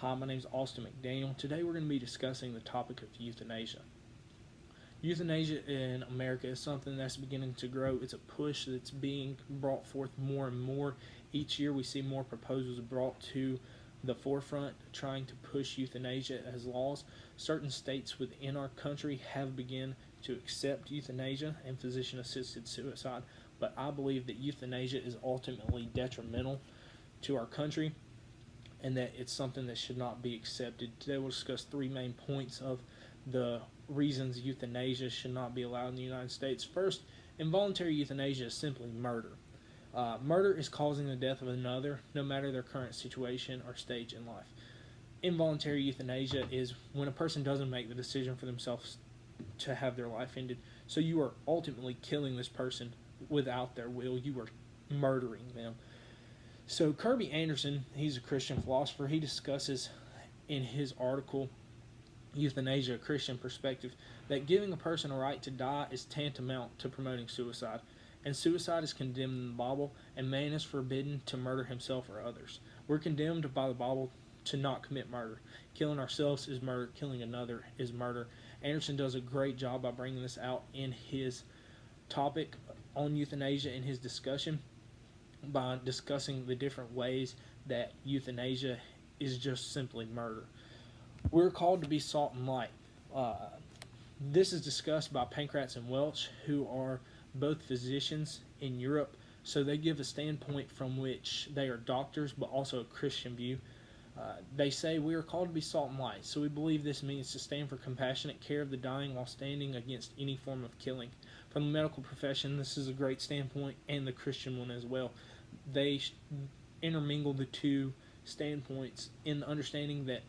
Hi, my name is Austin McDaniel. Today we're going to be discussing the topic of euthanasia. Euthanasia in America is something that's beginning to grow. It's a push that's being brought forth more and more. Each year we see more proposals brought to the forefront trying to push euthanasia as laws. Certain states within our country have begun to accept euthanasia and physician-assisted suicide, but I believe that euthanasia is ultimately detrimental to our country and that it's something that should not be accepted. Today we'll discuss three main points of the reasons euthanasia should not be allowed in the United States. First, involuntary euthanasia is simply murder. Murder is causing the death of another, no matter their current situation or stage in life. Involuntary euthanasia is when a person doesn't make the decision for themselves to have their life ended. So you are ultimately killing this person without their will. You are murdering them. So Kirby Anderson, he's a Christian philosopher, he discusses in his article, Euthanasia, a Christian Perspective, that giving a person a right to die is tantamount to promoting suicide. And suicide is condemned in the Bible, and man is forbidden to murder himself or others. We're condemned by the Bible to not commit murder. Killing ourselves is murder. Killing another is murder. Anderson does a great job by bringing this out in his topic on euthanasia in his discussion, by discussing the different ways that euthanasia is just simply murder. We're called to be salt and light. This is discussed by Pankratz and Welch, who are both physicians in Europe, so they give a standpoint from which they are doctors, but also a Christian view. They say we are called to be salt and light, so we believe this means to stand for compassionate care of the dying while standing against any form of killing. From the medical profession, this is a great standpoint, and the Christian one as well. They intermingle the two standpoints in the understanding that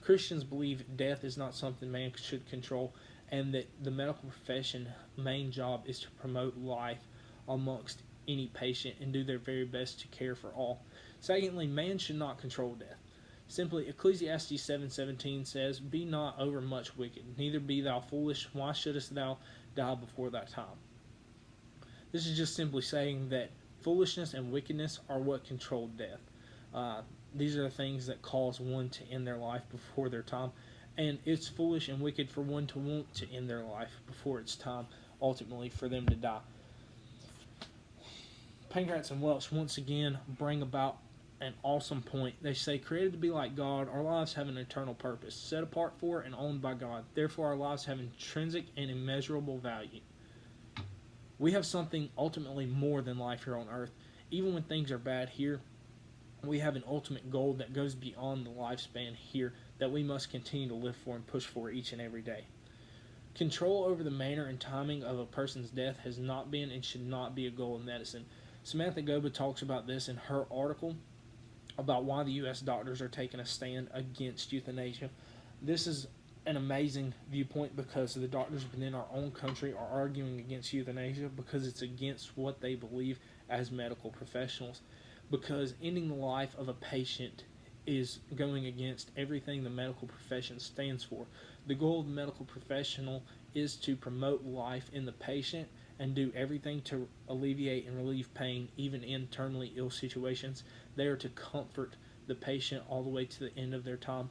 Christians believe death is not something man should control, and that the medical profession's main job is to promote life amongst any patient and do their very best to care for all. Secondly, man should not control death. Simply, Ecclesiastes 7:17 says, "Be not overmuch wicked, neither be thou foolish. Why shouldest thou die before thy time?" This is just simply saying that foolishness and wickedness are what control death. These are the things that cause one to end their life before their time, and it's foolish and wicked for one to want to end their life before it's time, ultimately for them to die. Pankratz and Welch once again bring about an awesome point. They say, created to be like God, our lives have an eternal purpose, set apart for and owned by God. Therefore, our lives have intrinsic and immeasurable value. We have something ultimately more than life here on earth. Even when things are bad here, we have an ultimate goal that goes beyond the lifespan here that we must continue to live for and push for each and every day. Control over the manner and timing of a person's death has not been and should not be a goal in medicine. Samantha Goba talks about this in her article about why the U.S. doctors are taking a stand against euthanasia. This is an amazing viewpoint because the doctors within our own country are arguing against euthanasia because it's against what they believe as medical professionals. Because ending the life of a patient is going against everything the medical profession stands for. The goal of the medical professional is to promote life in the patient and do everything to alleviate and relieve pain, even in terminally ill situations. They are to comfort the patient all the way to the end of their time.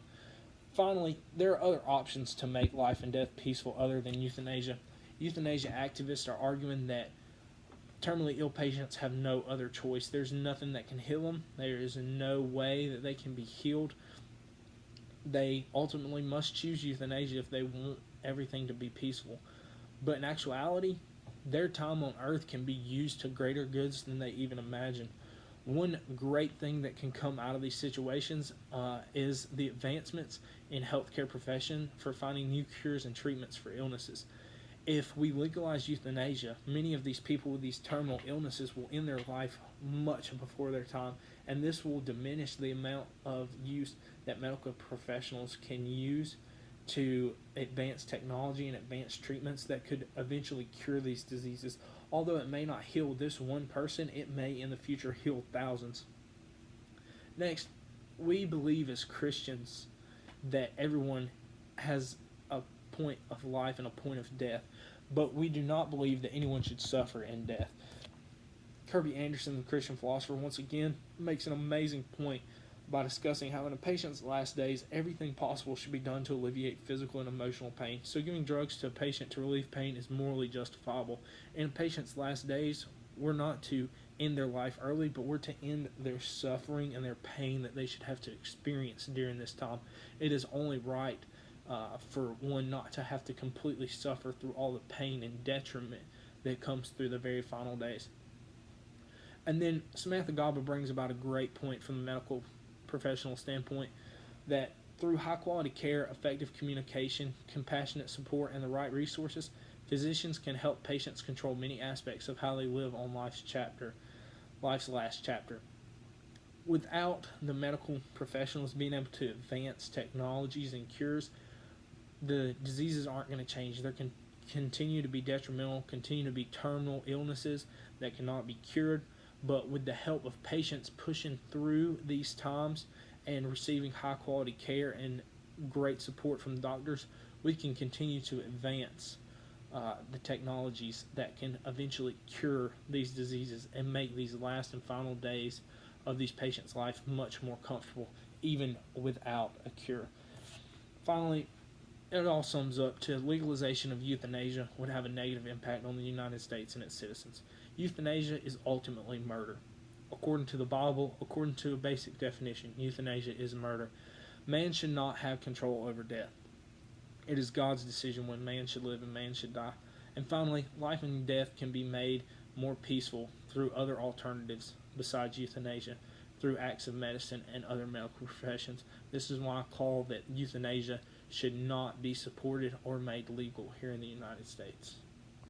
Finally, there are other options to make life and death peaceful other than euthanasia. Euthanasia activists are arguing that terminally ill patients have no other choice. There's nothing that can heal them. There is no way that they can be healed. They ultimately must choose euthanasia if they want everything to be peaceful. But in actuality, their time on earth can be used to greater goods than they even imagine. One great thing that can come out of these situations is the advancements in healthcare profession for finding new cures and treatments for illnesses. If we legalize euthanasia, many of these people with these terminal illnesses will end their life much before their time, and this will diminish the amount of use that medical professionals can use to advance technology and advance treatments that could eventually cure these diseases. Although it may not heal this one person, it may in the future heal thousands. Next, we believe as Christians that everyone has a point of life and a point of death, but we do not believe that anyone should suffer in death. Kirby Anderson, the Christian philosopher, once again makes an amazing point by discussing how in a patient's last days, everything possible should be done to alleviate physical and emotional pain. So giving drugs to a patient to relieve pain is morally justifiable. In a patient's last days, we're not to end their life early, but we're to end their suffering and their pain that they should have to experience during this time. It is only right for one not to have to completely suffer through all the pain and detriment that comes through the very final days. And then Samantha Gaba brings about a great point from the medical professional standpoint, that through high quality care, effective communication, compassionate support, and the right resources, physicians can help patients control many aspects of how they live on life's last chapter. Without the medical professionals being able to advance technologies and cures, the diseases aren't going to change. There can continue to be detrimental, continue to be terminal illnesses that cannot be cured. But with the help of patients pushing through these times and receiving high quality care and great support from doctors, we can continue to advance the technologies that can eventually cure these diseases and make these last and final days of these patients' life much more comfortable, even without a cure. Finally, it all sums up to legalization of euthanasia would have a negative impact on the United States and its citizens. Euthanasia is ultimately murder. According to the Bible, according to a basic definition, euthanasia is murder. Man should not have control over death. It is God's decision when man should live and man should die. And finally, life and death can be made more peaceful through other alternatives besides euthanasia, through acts of medicine and other medical professions. This is why I call that euthanasia should not be supported or made legal here in the United States.